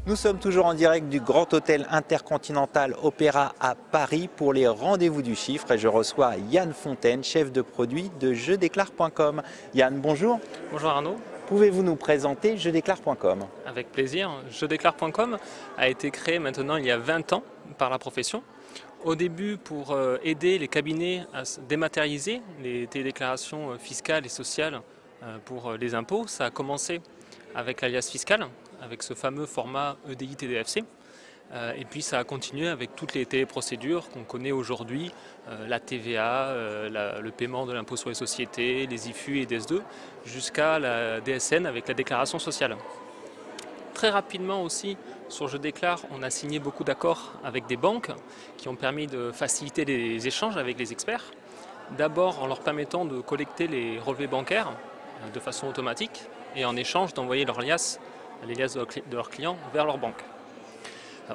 Nous sommes toujours en direct du Grand Hôtel Intercontinental Opéra à Paris pour les rendez-vous du chiffre et je reçois Yann Fontaine, chef de produit de jeudéclare.com. Yann, bonjour. Bonjour Arnaud. Pouvez-vous nous présenter jeudéclare.com? Avec plaisir. Jeudéclare.com a été créé maintenant il y a 20 ans par la profession. Au début pour aider les cabinets à dématérialiser les télédéclarations fiscales et sociales pour les impôts. Ça a commencé avec l'alias fiscal, avec ce fameux format EDI TDFC. Et puis ça a continué avec toutes les téléprocédures qu'on connaît aujourd'hui, la TVA, le paiement de l'impôt sur les sociétés, les IFU et DS2, jusqu'à la DSN avec la déclaration sociale. Très rapidement aussi, sur Je Déclare, on a signé beaucoup d'accords avec des banques qui ont permis de faciliter les échanges avec les experts. D'abord en leur permettant de collecter les relevés bancaires de façon automatique et en échange d'envoyer les liasses de leurs clients vers leur banque.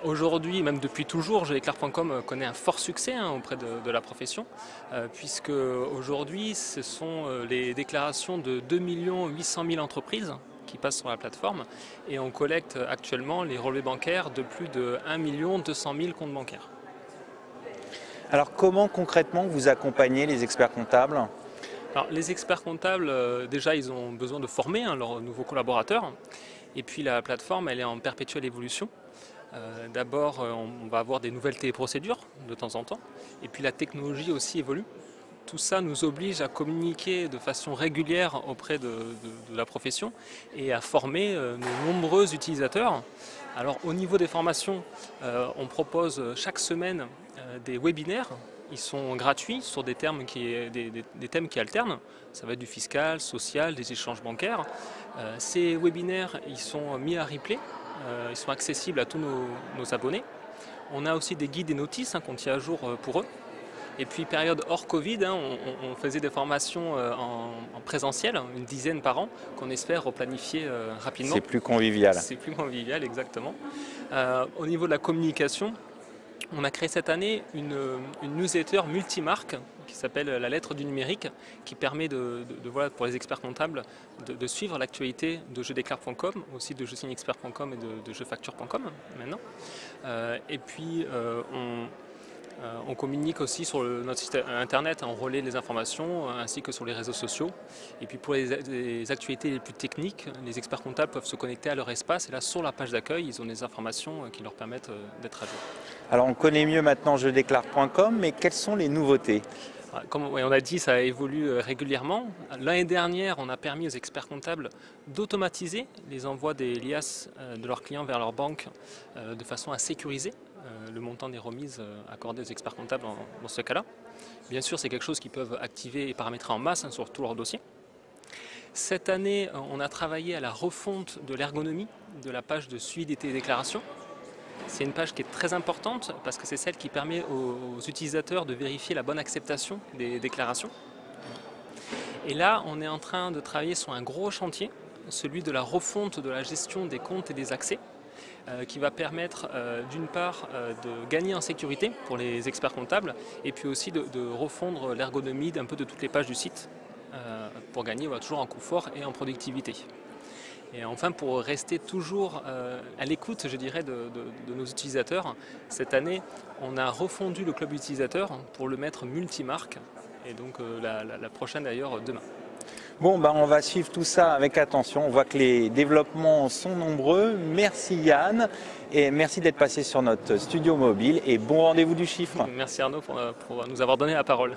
Aujourd'hui, même depuis toujours, jeudéclare.com connaît un fort succès auprès de la profession, puisque aujourd'hui, ce sont les déclarations de 2 800 000 entreprises qui passent sur la plateforme et on collecte actuellement les relevés bancaires de plus de 1 200 000 comptes bancaires. Alors comment concrètement vous accompagnez les experts comptables? Alors, les experts comptables, déjà, ils ont besoin de former leurs nouveaux collaborateurs. Et puis la plateforme, elle est en perpétuelle évolution. D'abord, on va avoir des nouvelles téléprocédures de temps en temps. Et puis la technologie aussi évolue. Tout ça nous oblige à communiquer de façon régulière auprès de la profession et à former nos nombreux utilisateurs. Alors au niveau des formations, on propose chaque semaine des webinaires. Ils sont gratuits sur des thèmes qui alternent. Ça va être du fiscal, social, des échanges bancaires. Ces webinaires, ils sont mis à replay. Ils sont accessibles à tous nos abonnés. On a aussi des guides et notices qu'on tient à jour pour eux. Et puis période hors Covid, on faisait des formations en présentiel, une dizaine par an, qu'on espère replanifier rapidement. C'est plus convivial. C'est plus convivial, exactement. Au niveau de la communication, on a créé cette année une newsletter multimarque qui s'appelle La Lettre du numérique, qui permet voilà, pour les experts comptables de suivre l'actualité de jeudéclare.com, aussi de jeusignexpert.com et de jeufacture.com maintenant. Et puis on communique aussi sur notre site internet, on relaie les informations ainsi que sur les réseaux sociaux. Et puis pour les actualités les plus techniques, les experts comptables peuvent se connecter à leur espace et là sur la page d'accueil, ils ont des informations qui leur permettent d'être à jour. Alors on connaît mieux maintenant jeudéclare.com, mais quelles sont les nouveautés? Comme on a dit, ça évolue régulièrement. L'année dernière, on a permis aux experts comptables d'automatiser les envois des liasses de leurs clients vers leur banque de façon à sécuriser le montant des remises accordées aux experts comptables dans ce cas-là. Bien sûr, c'est quelque chose qu'ils peuvent activer et paramétrer en masse sur tout leur dossier. Cette année, on a travaillé à la refonte de l'ergonomie de la page de suivi des télédéclarations. C'est une page qui est très importante parce que c'est celle qui permet aux utilisateurs de vérifier la bonne acceptation des déclarations. Et là, on est en train de travailler sur un gros chantier, celui de la refonte de la gestion des comptes et des accès, qui va permettre d'une part de gagner en sécurité pour les experts comptables et puis aussi de refondre l'ergonomie d'un peu de toutes les pages du site pour gagner toujours en confort et en productivité. Et enfin, pour rester toujours à l'écoute, je dirais, de nos utilisateurs, cette année, on a refondu le club utilisateur pour le mettre multimarque. Et donc la prochaine d'ailleurs demain. Bon, on va suivre tout ça avec attention. On voit que les développements sont nombreux. Merci Yann et merci d'être passé sur notre studio mobile et bon rendez-vous du chiffre. Merci Arnaud pour nous avoir donné la parole.